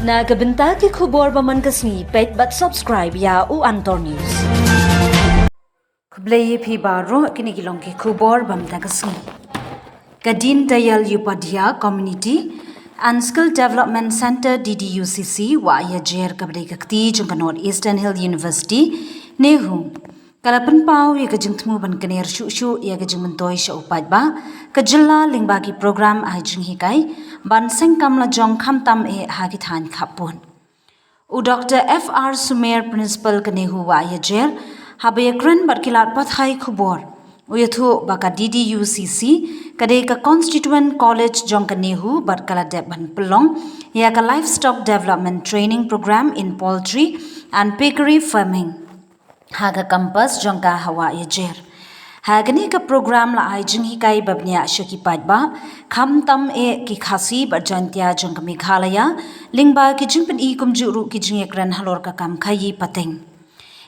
Nagabenta ki khubor baman kasni paidbah subscribe ya u Antor News. Kublai phi baro kini gilong ki khubor bamta kasni. Kadin Dayal Upadhyaya Community and Skill Development Center DDUCC wa ya jer kablai kakti jung North Eastern Hill University nehu. Kalapan pau ya kajingtmu ban kaner shu ya kajing mentoi sha paidbah kajilla lingbagi program ajing hikai ban sengkam la jong khamtam e hagithan khappud. U Dr. F.R. Sumer Principal kanehu wa ya jer habayakran barkilat pathai khubor. Uyathu baka DDUCC kadai ka Constituent College jong kanehu barkala deb ban pelong ya ka Livestock Development Training Program in Poultry and Piggery Farming. Haga campus jongka hawa yajer. Hagani ka program la ajing hikai babnya shaki paidbah khamtam e ki khasi barjantia jongka Meghalaya lingba ki jingpen I kumjuru ki jingekran halor ka kam khayi pateng.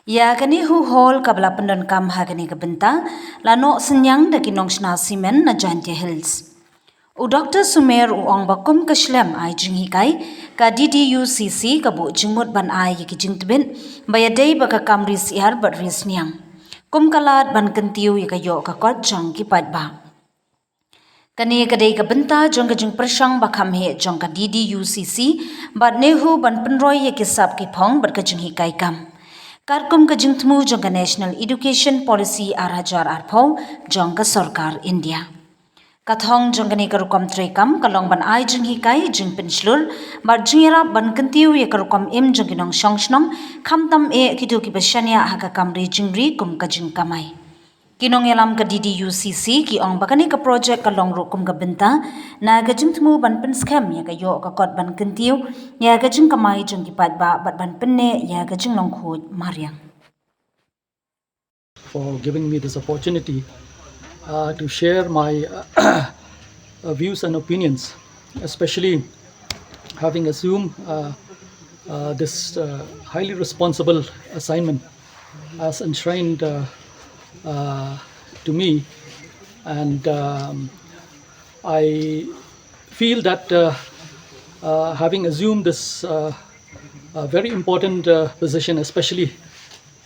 Ya gani hu hall kabla pendon kam hagani ka benta lano senyang da kinongshna simen na Jantia Hills. U Dr. Sumer u ong bakum kashlem ay jing hikai ka DDUCC ka bu jingmut ban ay ki jingtbin bayadai baka kamris yar bat ris niang. Kum kalat ban kentiu yaka yo ka kot jong ki paidbah. Kani kadai ka benta jong ka jing persang bakam he jong ka DDUCC bat nehu ban penroy yaki sab ki phong bat ka jing hikai kam. Karkum ka jingtmu jong ka National Education Policy arhajar arpau jong ka Sarkar India. Kathong jongkani ka rukom treikam kalong ban ai jing hikai jing penslur bar jingira ban kentiu ya ka rukom im jongkinong shongshnong khamtam e kitu ki basyanya haka kamri jingri kum ka jing kamai. Kinong yalam ka DDUCC ki ong bakani ka project kalong rukum ka benta na ka jingtmu ban penskam ya ka yo ka kot ban kentiu ya ka jing kamai jong ki paidbah bat ban penne ya ka jing long khoj mariang. For giving me this opportunity to share my views and opinions, especially having assumed this highly responsible assignment as enshrined to me. And I feel that having assumed this very important position, especially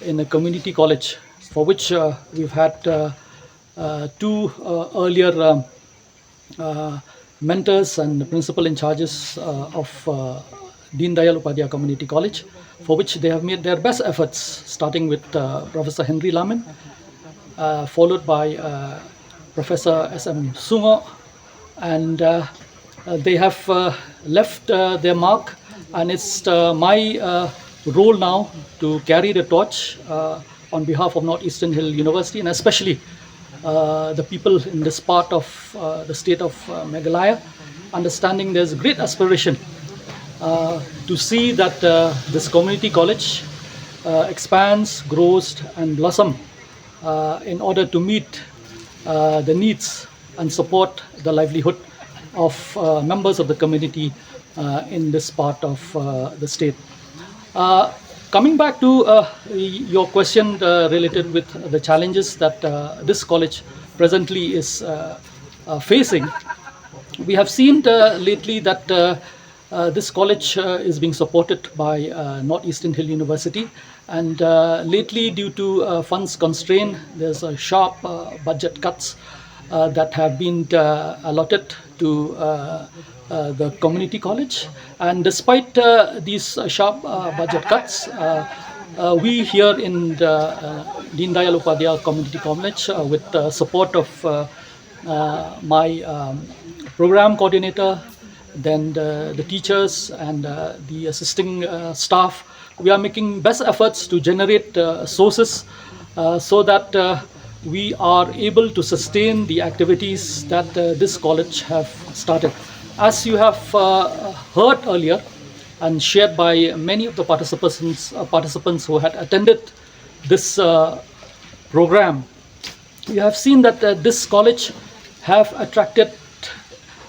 in a community college, for which we've had two earlier mentors and principal in charges of Deen Dayal Upadhyaya Community College, for which they have made their best efforts, starting with Professor Henry Lamin, followed by Professor S.M. Sungo, and they have left their mark, and it's my role now to carry the torch on behalf of North Eastern Hill University, and especially the people in this part of the state of Meghalaya, understanding there's great aspiration to see that this community college expands, grows and blossom in order to meet the needs and support the livelihood of members of the community in this part of the state. Coming back to your question related with the challenges that this college presently is facing, we have seen lately that this college is being supported by North Eastern Hill University, and lately due to funds constraint, there's a sharp budget cuts that have been allotted to the community college. And despite these sharp budget cuts, we here in the Deen Dayal Upadhyaya Community College, with the support of my program coordinator, then the teachers and the assisting staff, we are making best efforts to generate sources so that we are able to sustain the activities that this college have started. As you have heard earlier and shared by many of the participants who had attended this program, you have seen that this college have attracted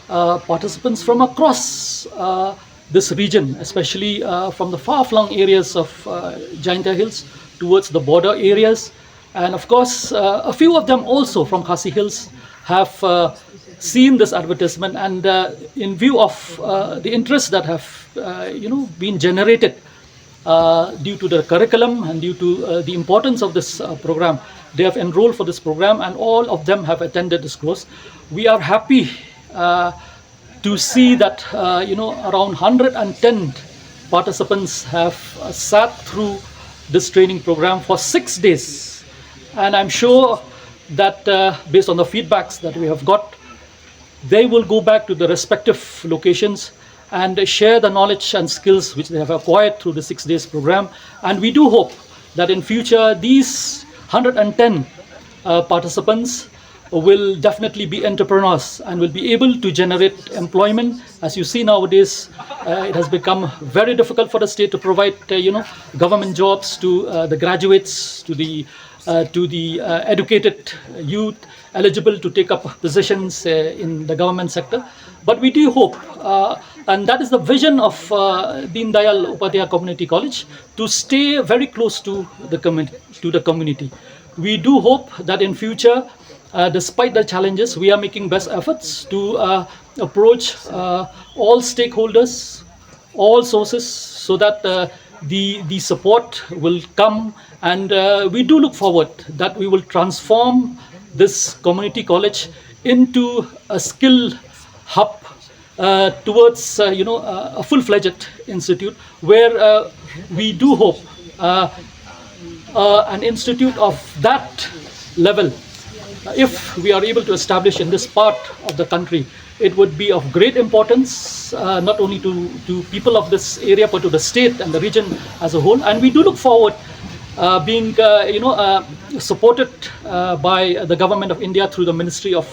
participants from across this region, especially from the far-flung areas of Jantia Hills towards the border areas, and of course a few of them also from Khasi Hills have seen this advertisement, and in view of the interest that have been generated due to the curriculum and due to the importance of this program, they have enrolled for this program, and all of them have attended this course. We are happy to see that around 110 participants have sat through this training program for 6 days, and I'm sure that based on the feedbacks that we have got, they will go back to the respective locations and share the knowledge and skills which they have acquired through the 6 days program. And we do hope that in future these 110 participants will definitely be entrepreneurs and will be able to generate employment. As you see nowadays, it has become very difficult for the state to provide government jobs to the graduates, to the educated youth eligible to take up positions in the government sector. But we do hope, and that is the vision of Deen Dayal Upadhyaya Community College, to stay very close to the community. We do hope that in future, despite the challenges, we are making best efforts to approach all stakeholders, all sources, so that the support will come. And we do look forward that we will transform this community college into a skill hub towards a full-fledged institute, where we do hope an institute of that level, if we are able to establish in this part of the country, it would be of great importance, not only to people of this area, but to the state and the region as a whole. And we do look forward being supported by the government of India through the Ministry of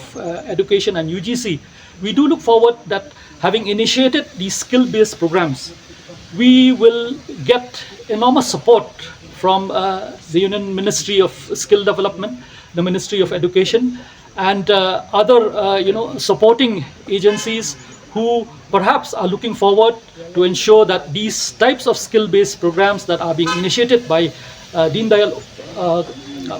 Education and UGC. We do look forward that, having initiated these skill-based programs, we will get enormous support from the Union Ministry of Skill Development, the Ministry of Education, and other supporting agencies who perhaps are looking forward to ensure that these types of skill-based programs that are being initiated by Deen Dayal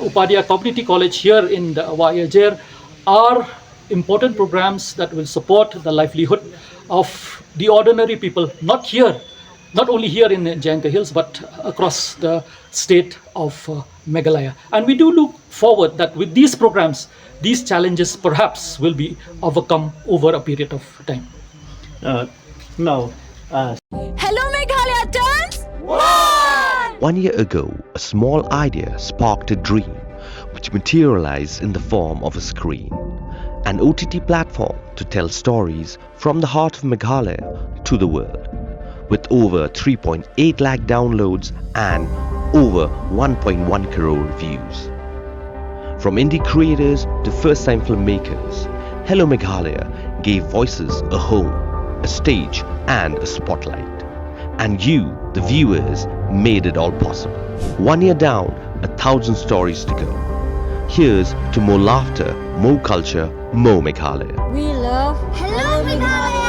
Upadhyaya Community College here in the YAJR are important programs that will support the livelihood of the ordinary people, not only here in Jayanka Hills, but across the state of Meghalaya. And we do look forward that with these programs, these challenges perhaps will be overcome over a period of time. Hello Meghalaya turns 1! 1 year ago, a small idea sparked a dream, which materialized in the form of a screen, an OTT platform to tell stories from the heart of Meghalaya to the world, with over 3.8 lakh downloads and over 1.1 crore views. From indie creators to first-time filmmakers, Hello Meghalaya gave voices a home, a stage and a spotlight. And you, the viewers, made it all possible. 1 year down, 1,000 stories to go. Here's to more laughter, more culture, more Meghalaya. We love Hello Meghalaya!